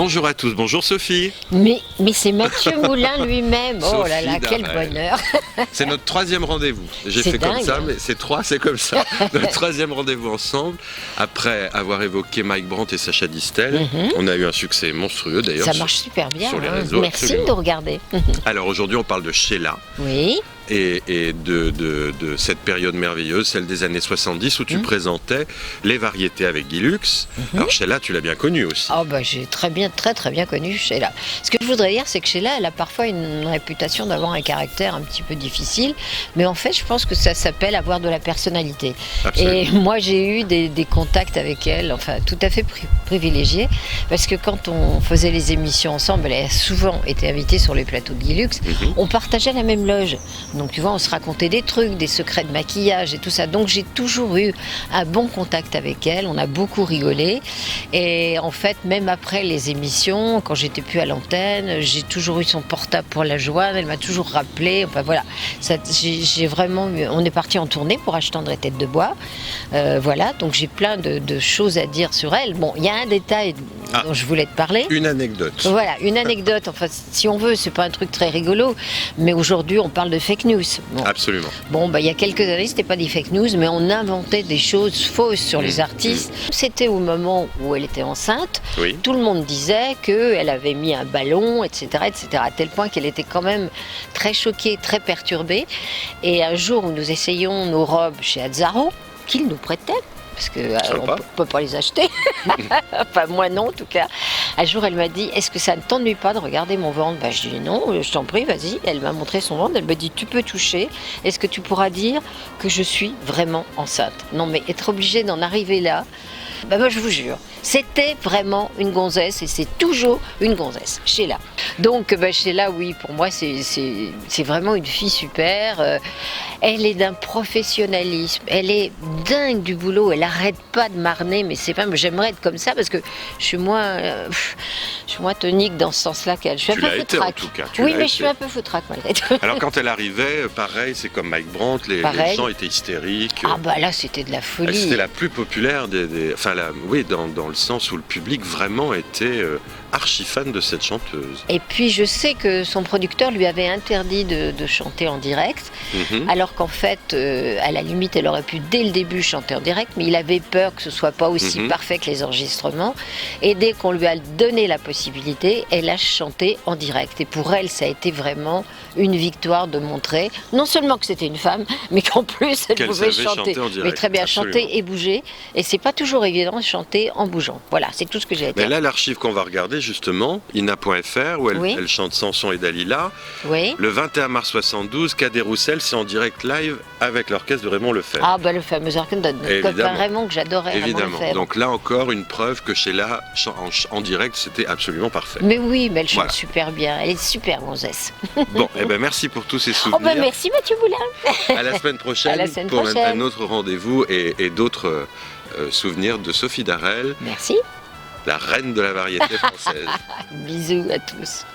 Bonjour à tous, bonjour Sophie. Mais c'est Mathieu Moulin lui-même. Oh là là, Sophie quel Darel. bonheur. C'est notre troisième rendez-vous. J'ai C'est fait comme dingue, ça, hein. mais c'est trois, c'est comme ça. Notre troisième rendez-vous ensemble. Après avoir évoqué Mike Brandt et Sacha Distel, on a eu un succès monstrueux d'ailleurs. Ça marche super bien. sur les hein. réseaux, Merci absolument. de nous regarder. Alors aujourd'hui, on parle de Sheila Oui. et de cette période merveilleuse, celle des années 70 où tu présentais les variétés avec Guy Lux. Alors Sheila, tu l'as bien connue aussi. Oh bah j'ai très bien connu Sheila. Ce que je voudrais dire, c'est que Sheila, elle a parfois une réputation d'avoir un caractère un petit peu difficile, mais en fait, je pense que ça s'appelle avoir de la personnalité. Absolument. Et moi, j'ai eu des contacts avec elle, enfin tout à fait privilégiés, parce que quand on faisait les émissions ensemble, elle a souvent été invitée sur les plateaux de Guy Lux, on partageait la même loge. Donc tu vois, on se racontait des trucs, des secrets de maquillage et tout ça. Donc j'ai toujours eu un bon contact avec elle, on a beaucoup rigolé. Et en fait, même après les émissions, quand j'étais plus à l'antenne, j'ai toujours eu son portable pour la joindre, elle m'a toujours rappelé. Enfin voilà, j'ai vraiment on est parti en tournée pour Achetendre et Tête de Bois. Voilà, donc j'ai plein de choses à dire sur elle. Bon, il y a un détail dont je voulais te parler. Une anecdote. Voilà, une anecdote, enfin si on veut, c'est pas un truc très rigolo, mais aujourd'hui on parle de fake news. Bon. Absolument. Bon, bah, il y a quelques années, c'était pas des fake news, mais on inventait des choses fausses sur les artistes. C'était au moment où elle était enceinte. Oui. Tout le monde disait qu'elle avait mis un ballon, etc., à tel point qu'elle était quand même très choquée, très perturbée. Et un jour où nous essayions nos robes chez Azzaro, qu'ils nous prêtaient, parce qu'on ne peut pas les acheter, enfin moi non en tout cas. Un jour elle m'a dit, est-ce que ça ne t'ennuie pas de regarder mon ventre? Bah, je dis non, je t'en prie, vas-y. Elle m'a montré son ventre, elle m'a dit, tu peux toucher, est-ce que tu pourras dire que je suis vraiment enceinte? Non mais être obligée d'en arriver là, bah moi je vous jure, c'était vraiment une gonzesse et c'est toujours une gonzesse, Sheila. Donc bah, Sheila, oui, pour moi c'est vraiment une fille super. Elle est d'un professionnalisme, elle est dingue du boulot, elle arrête pas de marner, mais c'est pas, j'aimerais être comme ça parce que je suis moins tonique dans ce sens-là qu'elle. Je suis un peu été, en foutraque. tout cas. Oui, mais je suis un peu foutraque malgré tout. Alors quand elle arrivait, pareil, c'est comme Mike Brandt, les gens étaient hystériques. Ah bah là c'était de la folie. C'était la plus populaire enfin oui, dans le sens où le public vraiment était archi fan de cette chanteuse. Et puis je sais que son producteur lui avait interdit de chanter en direct, alors qu'en fait, à la limite, elle aurait pu dès le début chanter en direct, mais il avait peur que ce soit pas aussi parfait que les enregistrements. Et dès qu'on lui a donné la possibilité, elle a chanté en direct. Et pour elle, ça a été vraiment une victoire de montrer, non seulement que c'était une femme, mais qu'en plus elle pouvait chanter en direct, mais très bien, absolument. chanter et bouger. Et c'est pas toujours évident de chanter en bougeant. Voilà, c'est tout ce que j'ai à dire. Mais là, l'archive qu'on va regarder justement, ina.fr, où elle chante Samson et Dalila. Oui. Le 21 mars 72, Cadet Roussel, c'est en direct live avec l'orchestre de Raymond Lefebvre. Ah bah le fameux copain Raymond que j'adorais. Évidemment. Donc là encore, une preuve que Sheila, en direct, c'était absolument parfait. Mais oui, mais elle chante Voilà. super bien. Elle est super gonzesse. Bon, eh ben merci pour tous ces Oh souvenirs. ben merci Mathieu Moulin. À la semaine prochaine, À la semaine pour prochaine. un autre rendez-vous et d'autres souvenirs de Sophie Darel, Merci. la reine de la variété française. Bisous à tous.